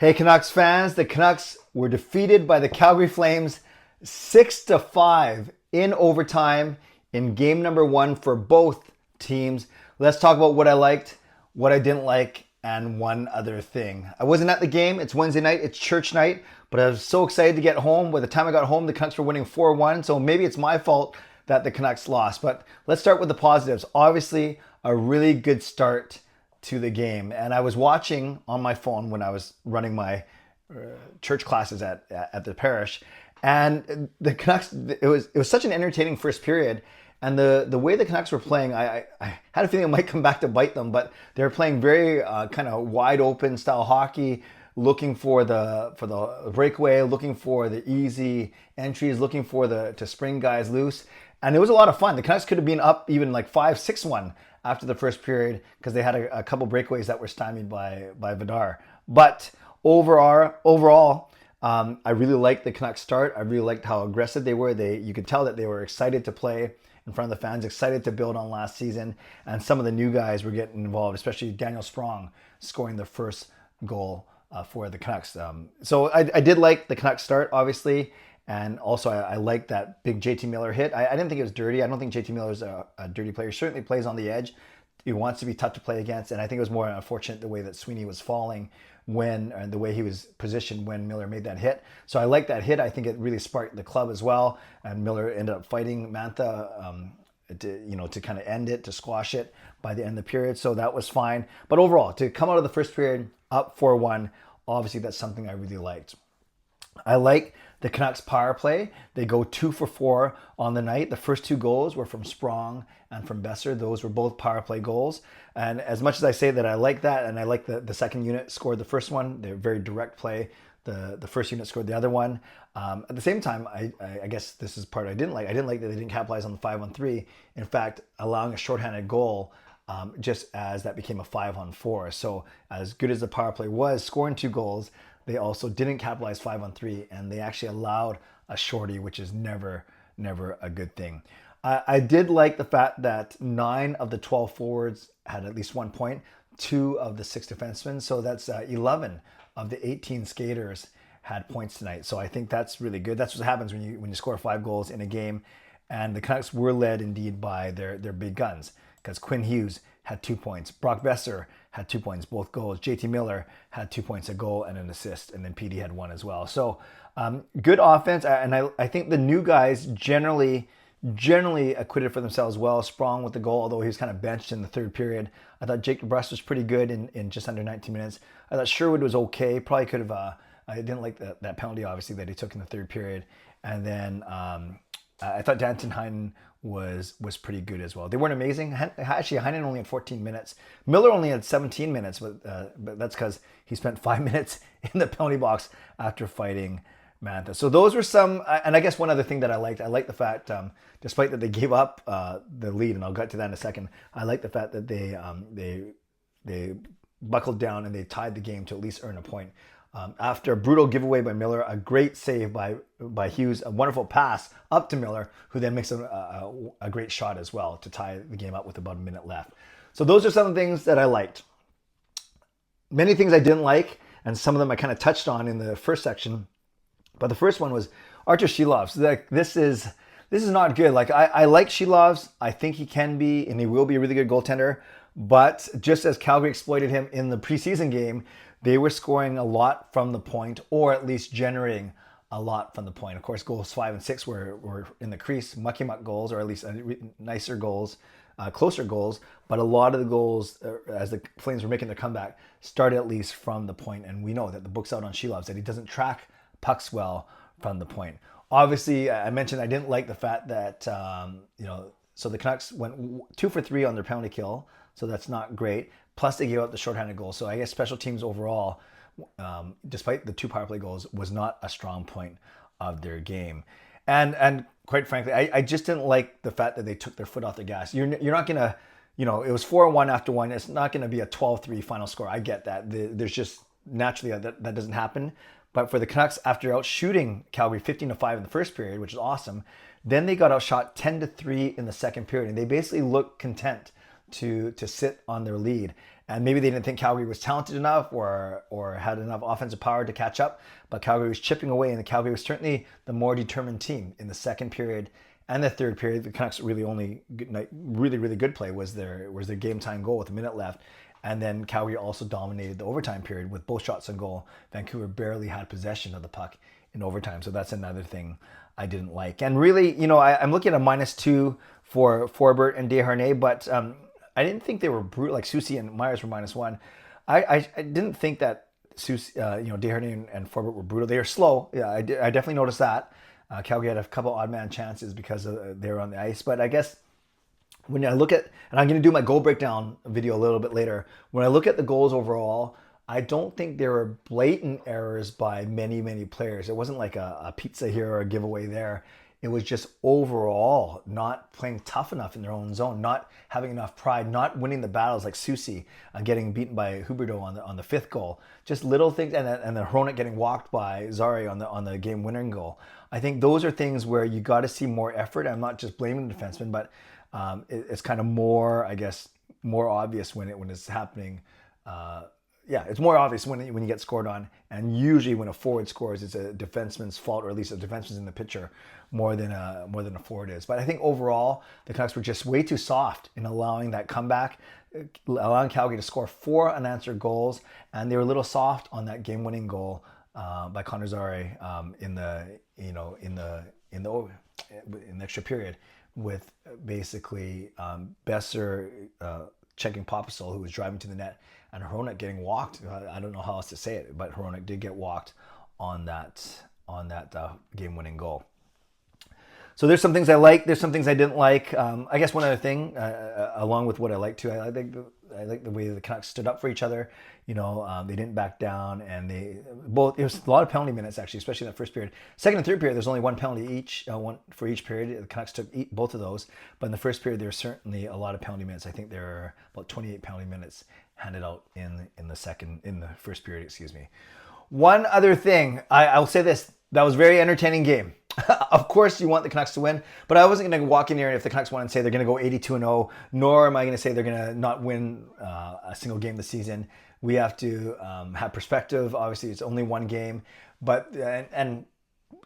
Hey Canucks fans, the Canucks were defeated by the Calgary Flames 6-5 in overtime in game number 1 for both teams. Let's talk about what I liked, what I didn't like, and one other thing. I wasn't at the game. It's Wednesday night. It's church night, but I was so excited to get home. By the time I got home, the Canucks were winning 4-1, so maybe it's my fault that the Canucks lost. But let's start with the positives. Obviously, a really good start to the game. And I was watching on my phone when I was running my church classes at the parish. And the Canucks, it was such an entertaining first period. And the way the Canucks were playing, I had a feeling it might come back to bite them, but they were playing very kind of wide open style hockey, looking for the breakaway, looking for the easy entries, looking for to spring guys loose. And it was a lot of fun. The Canucks could have been up even like 5-6-1 after the first period because they had a couple breakaways that were stymied by Vidar. But overall, I really liked the Canucks start. I really liked how aggressive they were. You could tell that they were excited to play in front of the fans, excited to build on last season. And some of the new guys were getting involved, especially Daniel Sprong scoring the first goal for the Canucks. So I did like the Canucks start, obviously. And also, I like that big JT Miller hit. I didn't think it was dirty. I don't think JT Miller's a dirty player. He certainly plays on the edge. He wants to be tough to play against. And I think it was more unfortunate the way that Sweeney was falling and the way he was positioned when Miller made that hit. So I like that hit. I think it really sparked the club as well. And Miller ended up fighting Mantha to kind of end it, to squash it by the end of the period. So that was fine. But overall, to come out of the first period up 4-1, obviously that's something I really liked. I like the Canucks power play. They go 2 for 4 on the night. The first 2 goals were from Sprong and from Besser. Those were both power play goals. And as much as I say that I like that, and I like the second unit scored the first one, they're very direct play. The first unit scored the other one. At the same time, I guess this is part I didn't like. I didn't like that they didn't capitalize on the 5-on-3. In fact, allowing a shorthanded goal just as that became a 5-on-4. So as good as the power play was, scoring 2 goals, they also didn't capitalize 5-on-3, and they actually allowed a shorty, which is never a good thing. I did like the fact that 9 of the 12 forwards had at least 1 point, 2 of the 6 defensemen, so that's 11 of the 18 skaters had points tonight. So I think that's really good. That's what happens when you score 5 goals in a game, and the Canucks were led indeed by their big guns, because Quinn Hughes had 2 points. Brock Besser had 2 points, both goals. JT Miller had 2 points, a goal and an assist, and then PD had 1 as well. So good offense, and I think the new guys generally acquitted for themselves well. Sprong with the goal, although he was kind of benched in the third period. I thought Jake DeBrusk was pretty good in just under 19 minutes. I thought Sherwood was okay. Probably could have, I didn't like that penalty, obviously, that he took in the third period. And then I thought Danton Heinen was pretty good as well. They weren't amazing. Actually, Heinen only had 14 minutes. Miller only had 17 minutes, but that's because he spent 5 minutes in the penalty box after fighting Mantha. So those were some, and I guess one other thing that I liked the fact, despite that they gave up the lead, and I'll get to that in a second, I like the fact that they buckled down and they tied the game to at least earn a point. After a brutal giveaway by Miller, a great save by Hughes, a wonderful pass up to Miller, who then makes a great shot as well to tie the game up with about a minute left. So those are some of the things that I liked. Many things I didn't like, and some of them I kind of touched on in the first section. But the first one was Artur Shilovs. This is not good. Like I like Shilovs. I think he can be and he will be a really good goaltender. But just as Calgary exploited him in the preseason game, they were scoring a lot from the point, or at least generating a lot from the point. Of course, goals 5 and 6 were in the crease, mucky-muck goals, or at least nicer goals, closer goals. But a lot of the goals, as the Flames were making their comeback, started at least from the point. And we know that the book's out on Shilovs, that he doesn't track pucks well from the point. Obviously, I mentioned I didn't like the fact that, so the Canucks went 2 for 3 on their penalty kill, so that's not great. Plus, they gave up the shorthanded goal. So I guess special teams overall, despite the 2 power play goals, was not a strong point of their game. And quite frankly, I just didn't like the fact that they took their foot off the gas. You're not going to, it was 4-1 after 1. It's not going to be a 12-3 final score. I get that. There's just naturally that doesn't happen. But for the Canucks, after outshooting Calgary 15-5 in the first period, which is awesome, then they got outshot 10-3 in the second period. And they basically looked content to sit on their lead. And maybe they didn't think Calgary was talented enough or had enough offensive power to catch up. But Calgary was chipping away, and the Calgary was certainly the more determined team in the second period and the third period. The Canucks really only really good play was their game time goal with a minute left. And then Calgary also dominated the overtime period with both shots on goal. Vancouver barely had possession of the puck in overtime. So that's another thing I didn't like. And really, I'm looking at a -2 for Forbert and Desharnais, but I didn't think they were brutal. Like Soucy and Myers were -1. I didn't think that Desharnais and Forbert were brutal. They are slow. Yeah, I definitely noticed that. Calgary had a couple odd man chances because they were on the ice. But I guess when I look at, and I'm going to do my goal breakdown video a little bit later, when I look at the goals overall, I don't think there were blatant errors by many players. It wasn't like a pizza here or a giveaway there. It was just overall not playing tough enough in their own zone, not having enough pride, not winning the battles like Soucy, getting beaten by Huberdeau on the fifth goal. Just little things, and then Hronek getting walked by Zary on the game-winning goal. I think those are things where you got to see more effort. I'm not just blaming the defenseman, but it's kind of more, I guess, more obvious when it's happening. It's more obvious when you get scored on, and usually when a forward scores, it's a defenseman's fault, or at least a defenseman's in the picture more than a forward is. But I think overall, the Canucks were just way too soft in allowing that comeback, allowing Calgary to score 4 unanswered goals, and they were a little soft on that game-winning goal by Connor Zary in the extra period, with basically Besser checking Popasol, who was driving to the net, and Hronek getting walked. I don't know how else to say it, but Hronek did get walked on that game-winning goal. So there's some things I like. There's some things I didn't like. I guess one other thing, along with what I like too, I like the way the Canucks stood up for each other. They didn't back down, and it was a lot of penalty minutes actually, especially in the first period. Second and third period, there's only one penalty each, one for each period. The Canucks took both of those, but in the first period, there were certainly a lot of penalty minutes. I think there were about 28 penalty minutes handed out in the first period. Excuse me. One other thing, I'll say this: that was a very entertaining game. Of course, you want the Canucks to win, but I wasn't going to walk in here and if the Canucks won and say they're going to go 82-0, nor am I going to say they're going to not win a single game this season. We have to have perspective. Obviously, it's only one game, but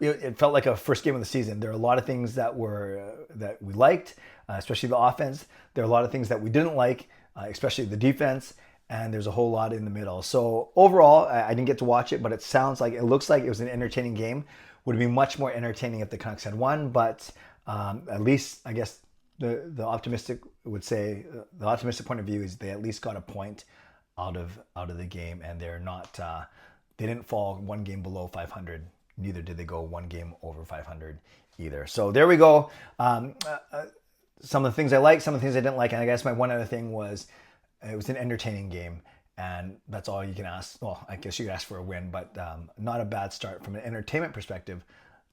it felt like a first game of the season. There are a lot of things that we liked, especially the offense. There are a lot of things that we didn't like, especially the defense. And there's a whole lot in the middle. So overall, I didn't get to watch it, but it looks like it was an entertaining game. Would have been much more entertaining if the Canucks had won, but at least I guess the optimistic would say the optimistic point of view is they at least got a point out of the game, and they're not they didn't fall one game below 500. Neither did they go one game over 500 either. So there we go. Some of the things I liked, some of the things I didn't like, and I guess my one other thing was it was an entertaining game. And that's all you can ask. Well, I guess you could ask for a win, but not a bad start from an entertainment perspective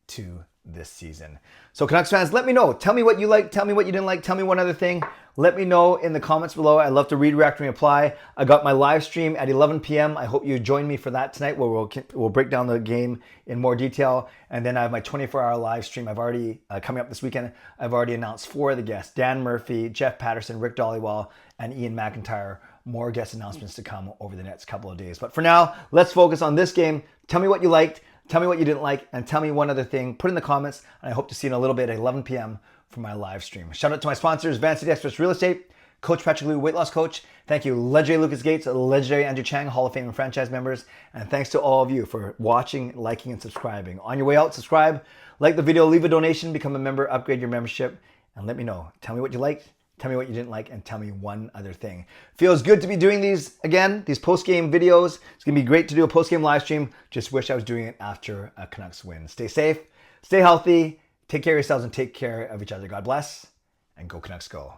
to this season. So Canucks fans, let me know. Tell me what you liked. Tell me what you didn't like. Tell me one other thing. Let me know in the comments below. I love to read, react, and reply. I got my live stream at 11 p.m. I hope you join me for that tonight, where we'll break down the game in more detail. And then I have my 24-hour live stream. I've already, coming up this weekend, I've already announced 4 of the guests: Dan Murphy, Jeff Patterson, Rick Dollywall, and Ian McIntyre. More guest announcements to come over the next couple of days. But for now, let's focus on this game. Tell me what you liked, tell me what you didn't like, and tell me one other thing. Put in the comments, and I hope to see you in a little bit at 11 p.m. for my live stream. Shout out to my sponsors, Van City Express Real Estate, Coach Patrick Liu, Weight Loss Coach. Thank you, legendary Lucas Gates, legendary Andrew Chang, Hall of Fame and franchise members. And thanks to all of you for watching, liking, and subscribing. On your way out, subscribe, like the video, leave a donation, become a member, upgrade your membership, and let me know. Tell me what you liked, tell me what you didn't like, and tell me one other thing. Feels good to be doing these again, these post-game videos. It's going to be great to do a post-game live stream. Just wish I was doing it after a Canucks win. Stay safe, stay healthy, take care of yourselves, and take care of each other. God bless, and go Canucks go.